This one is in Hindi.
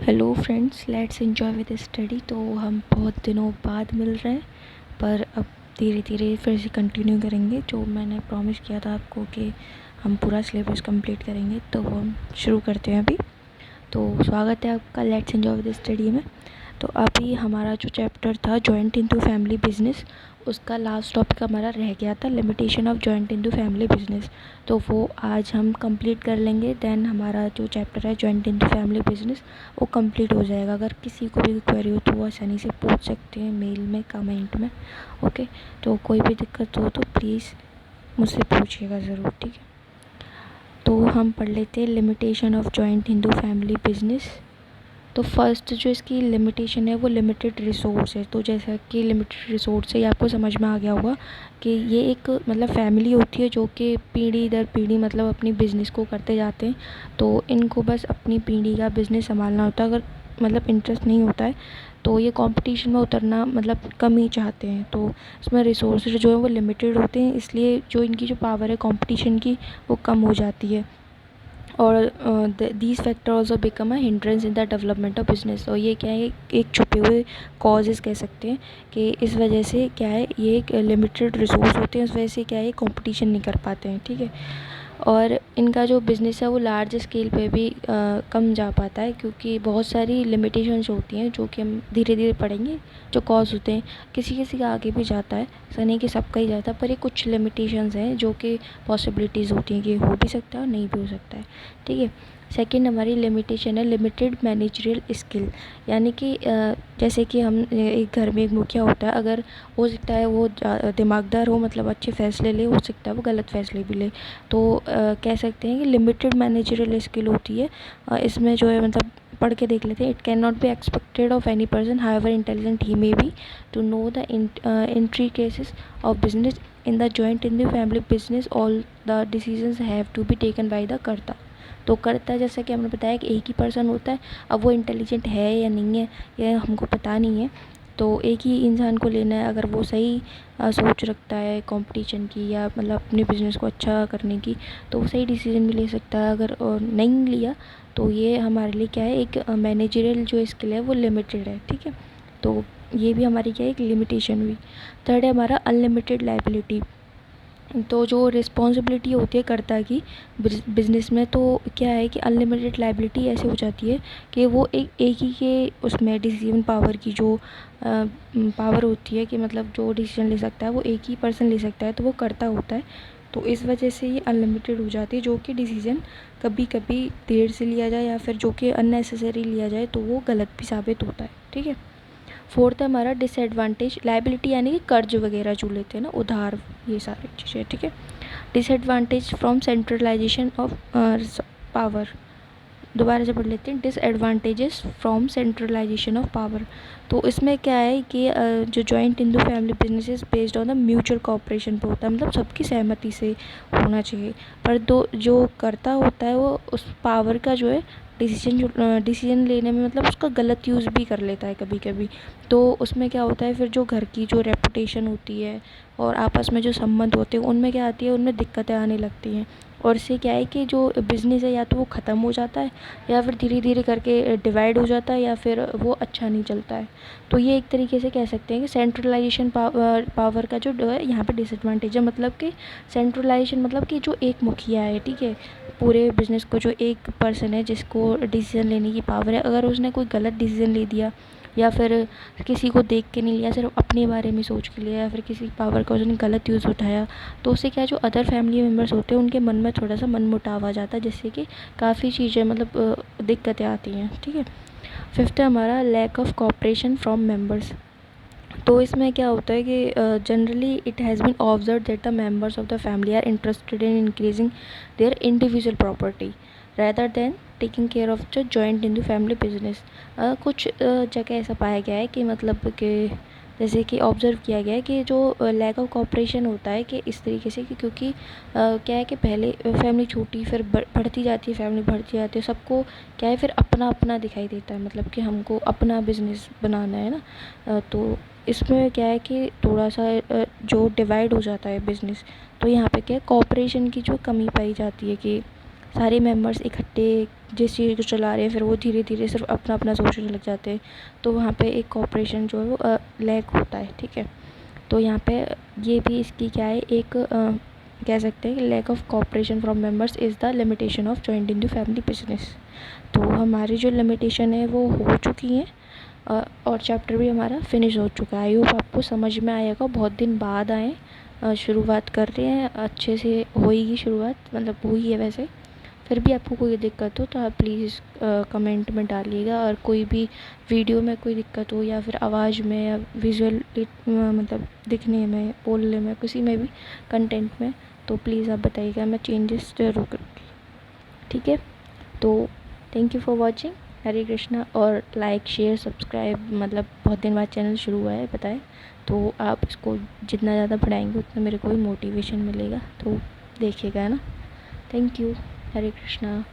Hello friends, let's enjoy with study. तो हम बहुत दिनों बाद मिल रहे हैं, पर अब धीरे धीरे फिर से कंटिन्यू करेंगे जो मैंने प्रॉमिस किया था आपको कि हम पूरा सिलेबस कंप्लीट करेंगे। तो वो हम शुरू करते हैं अभी। तो स्वागत है आपका लेट्स एंजॉय विद स्टडी में। तो अभी हमारा जो चैप्टर था जॉइंट इनटू फैमिली बिजनेस, उसका लास्ट टॉपिक हमारा रह गया था limitation of joint into family business. तो वो आज हम कंप्लीट कर लेंगे। देन हमारा जो चैप्टर है जॉइंट इनटू फैमिली बिजनेस वो कंप्लीट हो जाएगा। अगर किसी को भी क्वेरी हो तो वो आसानी से पूछ सकते हैं मेल में, कमेंट में। ओके, तो कोई भी दिक्कत हो तो प्लीज़ मुझसे पूछिएगा ज़रूर, ठीक है। तो हम पढ़ लेते हैं limitation of joint into family business. तो फर्स्ट जो इसकी लिमिटेशन है वो लिमिटेड रिसोर्स है। तो जैसा कि लिमिटेड रिसोर्स है, ये आपको समझ में आ गया होगा कि ये एक मतलब फैमिली होती है जो कि पीढ़ी दर पीढ़ी मतलब अपनी बिज़नेस को करते जाते हैं। तो इनको बस अपनी पीढ़ी का बिज़नेस संभालना होता है। अगर मतलब इंटरेस्ट नहीं होता है तो ये कंपटीशन में उतरना मतलब कम ही चाहते हैं। तो इसमें रिसोर्स जो है वो लिमिटेड होते हैं, इसलिए जो इनकी जो पावर है कंपटीशन की वो कम हो जाती है। और these factor also become a hindrance in the development of business. और ये क्या है, एक छुपे हुए कॉजेज़ कह सकते हैं कि इस वजह से क्या है, ये एक लिमिटेड रिसोर्स होते हैं, इस वजह से क्या है ये कंपटीशन नहीं कर पाते हैं, ठीक है। और इनका जो बिज़नेस है वो लार्ज स्केल पे भी कम जा पाता है, क्योंकि बहुत सारी लिमिटेशंस होती हैं जो कि हम धीरे धीरे पढ़ेंगे। जो कॉज होते हैं किसी किसी का आगे भी जाता है, ऐसा नहीं कि सबका ही जाता है, पर ये कुछ लिमिटेशंस हैं जो कि पॉसिबिलिटीज़ होती हैं कि हो भी सकता है और नहीं भी हो सकता है, ठीक है। सेकंड हमारी लिमिटेशन है लिमिटेड मैनेजरियल स्किल। यानी कि जैसे कि हम एक घर में एक मुखिया होता है, अगर हो सकता है वो दिमागदार हो, मतलब अच्छे फ़ैसले ले, हो सकता है वो गलत फ़ैसले भी ले। तो कह सकते हैं कि लिमिटेड मैनेजरियल स्किल होती है। इसमें जो है मतलब पढ़ के देख लेते हैं। It can not be expected of any person however intelligent he may be to know the intricacies of business in the joint in the family business. All the decisions have to be taken by the कर्ता। तो कर्ता जैसा कि हमने बताया कि एक ही पर्सन होता है। अब वो इंटेलिजेंट है या नहीं है ये हमको पता नहीं है, तो एक ही इंसान को लेना है। अगर वो सही सोच रखता है कंपटीशन की या मतलब अपने बिज़नेस को अच्छा करने की, तो वो सही डिसीजन भी ले सकता है। अगर नहीं लिया तो ये हमारे लिए क्या है, एक मैनेजरियल जो स्किल है वो लिमिटेड है, ठीक है। तो ये भी हमारी क्या है, एक लिमिटेशन हुई। थर्ड है हमारा अनलिमिटेड लायबिलिटी। तो जो रिस्पॉन्सिबिलिटी होती है कर्ता की बिज़नेस में, तो क्या है कि अनलिमिटेड लायबिलिटी ऐसे हो जाती है कि वो एक ही के उसमें डिसीजन पावर की जो पावर होती है कि मतलब जो डिसीजन ले सकता है वो एक ही पर्सन ले सकता है, तो वो कर्ता होता है। तो इस वजह से ये अनलिमिटेड हो जाती है, जो कि डिसीजन कभी कभी देर से लिया जाए या फिर जो कि अननेसेसरी लिया जाए तो वो गलत भी साबित होता है, ठीक है। फोर्थ है हमारा डिसएडवांटेज लायबिलिटी, यानी कि कर्ज वगैरह जो लेते हैं ना, उधार, ये सारी चीज़ें, ठीक है। Disadvantage from centralisation of power. दोबारा से पढ़ लेते हैं, disadvantages from centralisation of power. तो इसमें क्या है कि जो joint Hindu family business is based on the mutual cooperation पे होता है, मतलब सबकी सहमति से होना चाहिए। पर दो जो करता होता है वो उस पावर का जो है डिसीजन लेने में मतलब उसका गलत यूज़ भी कर लेता है कभी कभी। तो उसमें क्या होता है, फिर जो घर की जो रेपुटेशन होती है और आपस में जो संबंध होते हैं उनमें क्या आती है, उनमें दिक्कतें आने लगती हैं। और इससे क्या है कि जो बिज़नेस है या तो वो ख़त्म हो जाता है या फिर धीरे धीरे करके डिवाइड हो जाता है या फिर वो अच्छा नहीं चलता है। तो ये एक तरीके से कह सकते हैं कि सेंट्रलाइजेशन पावर का जो है यहाँ पे डिसएडवांटेज है। मतलब कि सेंट्रलाइजेशन मतलब कि जो एक मुखिया है, ठीक है, पूरे बिज़नेस को जो एक पर्सन है जिसको डिसीजन लेने की पावर है, अगर उसने कोई गलत डिसीजन ले दिया या फिर किसी को देख के नहीं लिया, सिर्फ अपने बारे में सोच के लिया, या फिर किसी पावर का उसने गलत यूज़ उठाया, तो उससे क्या जो अदर फैमिली मेम्बर्स होते हैं उनके मन में थोड़ा सा मनमुटाव आ जाता है, जिससे कि काफ़ी चीज़ें मतलब दिक्कतें आती हैं, ठीक है। फिफ्थ है हमारा lack of cooperation from members. तो इसमें क्या होता है कि generally it has been observe that the members of the family are interested in increasing their individual property rather than taking care of the joint in the family business. कुछ जगह ऐसा पाया गया है कि मतलब कि जैसे कि ऑब्ज़र्व किया गया है कि जो लैक ऑफ कोऑपरेशन होता है कि इस तरीके से कि क्योंकि क्या है कि पहले फैमिली छोटी फिर बढ़ती जाती है, फैमिली बढ़ती जाती है, सबको क्या है फिर अपना अपना दिखाई देता है, मतलब कि हमको अपना बिजनेस बनाना है ना। तो इसमें क्या है कि थोड़ा सा जो डिवाइड हो जाता है बिज़नेस, तो यहाँ पे क्या है कोऑपरेशन की जो कमी पाई जाती है कि सारे मेंबर्स इकट्ठे जिस चीज़ को चला रहे हैं फिर वो धीरे धीरे सिर्फ अपना अपना सोचने लग जाते हैं, तो वहाँ पे एक कोऑपरेशन जो है वो लैक होता है, ठीक है। तो यहाँ पे ये भी इसकी क्या है, एक कह सकते हैं कि lack of cooperation from members is the limitation of joint in the family business. तो हमारी जो लिमिटेशन है वो हो चुकी हैं और चैप्टर भी हमारा फिनिश हो चुका है। आई होप आपको समझ में आएगा, बहुत दिन बाद आए, शुरुआत कर रहे हैं, अच्छे से होएगी शुरुआत, मतलब हुई है वैसे। फिर भी आपको कोई दिक्कत हो तो आप प्लीज़ कमेंट में डालिएगा, और कोई भी वीडियो में कोई दिक्कत हो या फिर आवाज़ में या विजुअल मतलब दिखने में, बोलने में, किसी में भी कंटेंट में, तो प्लीज़ आप बताइएगा, मैं चेंजेस ज़रूर करूँगी, ठीक है। तो थैंक यू फॉर वॉचिंग। हरे कृष्णा। और लाइक शेयर सब्सक्राइब, मतलब बहुत दिन बाद चैनल शुरू हुआ है बताएं, तो आप इसको जितना ज़्यादा बढ़ाएंगे उतना मेरे को भी मोटिवेशन मिलेगा, तो देखिएगा, है ना। Thank you. हरे कृष्णा।